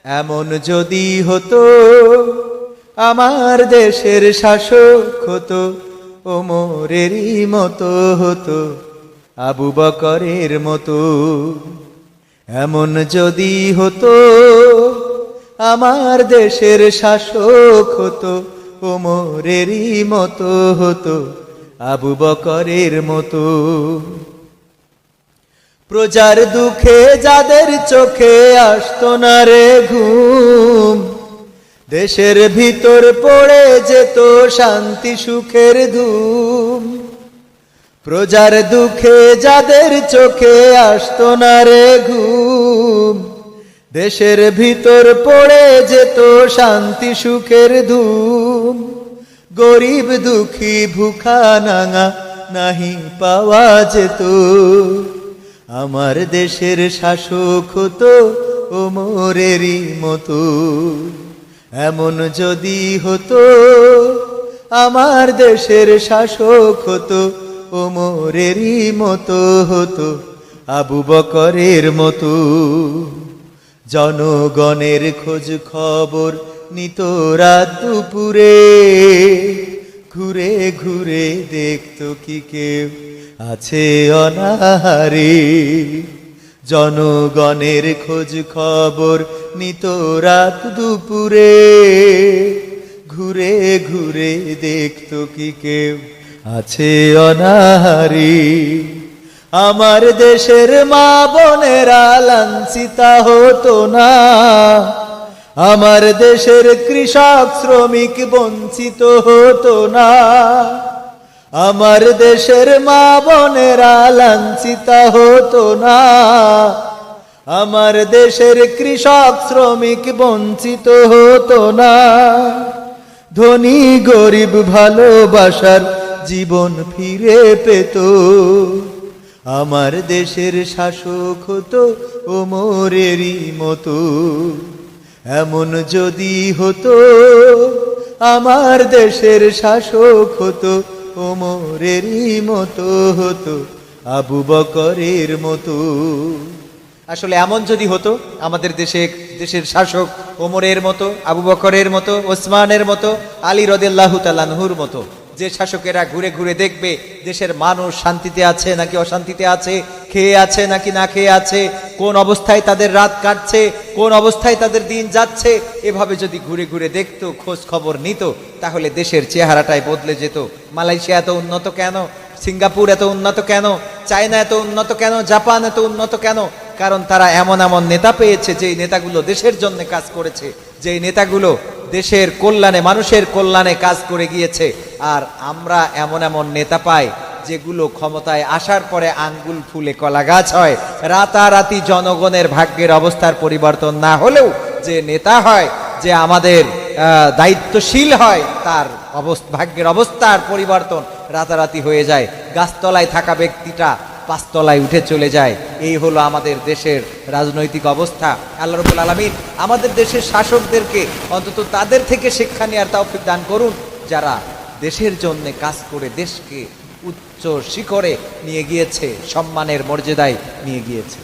এমন যদি হতো আমার দেশের শাসক হতো, ওমরেরই মতো হতো, আবু বকরের মতো। এমন যদি হতো আমার দেশের শাসক হতো, ওমরেরই মতো হতো, আবু বকরের মতো। প্রজার দুঃখে যাদের চোখে আসতো না রে ঘুম, দেশের ভিতর পড়ে যেত শান্তি সুখের ধুম। প্রজার দুঃখে যাদের চোখে আসতো না রে ঘুম, দেশের ভিতর পড়ে যেত শান্তি সুখের ধুম। গরিব দুঃখী ভুখা নাঙা নাহি পাওয়া যেত, আমার দেশের শাসক হতো ওমরেরই মতো। এমন যদি হতো আমার দেশের শাসক হতো, ওমরেরই মতো হতো, আবু বকরের মতো। জনগণের খোঁজ খবর নিত রাত দুপুরে, ঘুরে ঘুরে দেখতো কি কেউ আছে অনাহারে। জনগণের খোঁজ খবর নিত রাত দুপুরে, ঘুরে ঘুরে দেখতো কি কেউ আছে অনাহারে। আমার দেশের মা বোনেরা লাঞ্ছিতা হতো না, আমার দেশের কৃষক শ্রমিক বঞ্চিত হতো না। আমার দেশের মা বোনেরা লাঞ্ছিতা হতো না, আমার দেশের কৃষক শ্রমিক বঞ্চিত হতো না। ধনী গরিব ভালোবাসার জীবন ফিরে পেত, আমার দেশের শাসক হতো ওমরেরই মতো। এমন যদি হতো আমার দেশের শাসক হতো, ওমরেরই মতো হতো, আবু বকরের মতো। আসলে এমন যদি হতো আমাদের দেশের শাসক ওমরের মতো, আবু বকরের মতো, ওসমানের মতো, আলী রাদিয়াল্লাহু তাআলা আনহুর মতো, যে শাসকেরা ঘুরে ঘুরে দেখবে দেশের মানুষ শান্তিতে আছে নাকি অশান্তিতে আছে, খেয়ে আছে নাকি না খেয়ে আছে, কোন অবস্থায় তাদের রাত কাটছে, কোন অবস্থায় তাদের দিন যাচ্ছে, এভাবে যদি ঘুরে ঘুরে দেখতো, খোঁজ খবর নিত, তাহলে দেশের চেহারাটাই বদলে যেত। মালয়েশিয়া এত উন্নত কেন, সিঙ্গাপুর এত উন্নত কেন, চায়না এত উন্নত কেন, জাপান এত উন্নত কেন? কারণ তারা এমন এমন নেতা পেয়েছে, যেই নেতাগুলো দেশের জন্য কাজ করেছে, যেই নেতাগুলো দেশের কল্যাণে, মানুষের কল্যাণে কাজ করে গিয়েছে। আর আমরা এমন এমন নেতা পাই যেগুলো ক্ষমতায় আসার পরে আঙ্গুল ফুলে কলা গাছ হয়। রাতারাতি জনগণের ভাগ্যের অবস্থার পরিবর্তন না হলেও যে নেতা হয়, যে আমাদের দায়িত্বশীল হয়, তার ভাগ্যের অবস্থার পরিবর্তন রাতারাতি হয়ে যায়। গাছতলায় থাকা ব্যক্তিটা পাঁচতলায় উঠে চলে যায়। এই হলো আমাদের দেশের রাজনৈতিক অবস্থা। আল্লাহ রাব্বুল আলামিন আমাদের দেশের শাসকদেরকে অন্তত তাদের থেকে শিক্ষা নেওয়ার তৌফিক দান করুন, যারা দেশের জন্য কাজ করে দেশকে উচ্চ শিখরে নিয়ে গিয়েছে, সম্মানের মর্যাদায় নিয়ে গিয়েছে।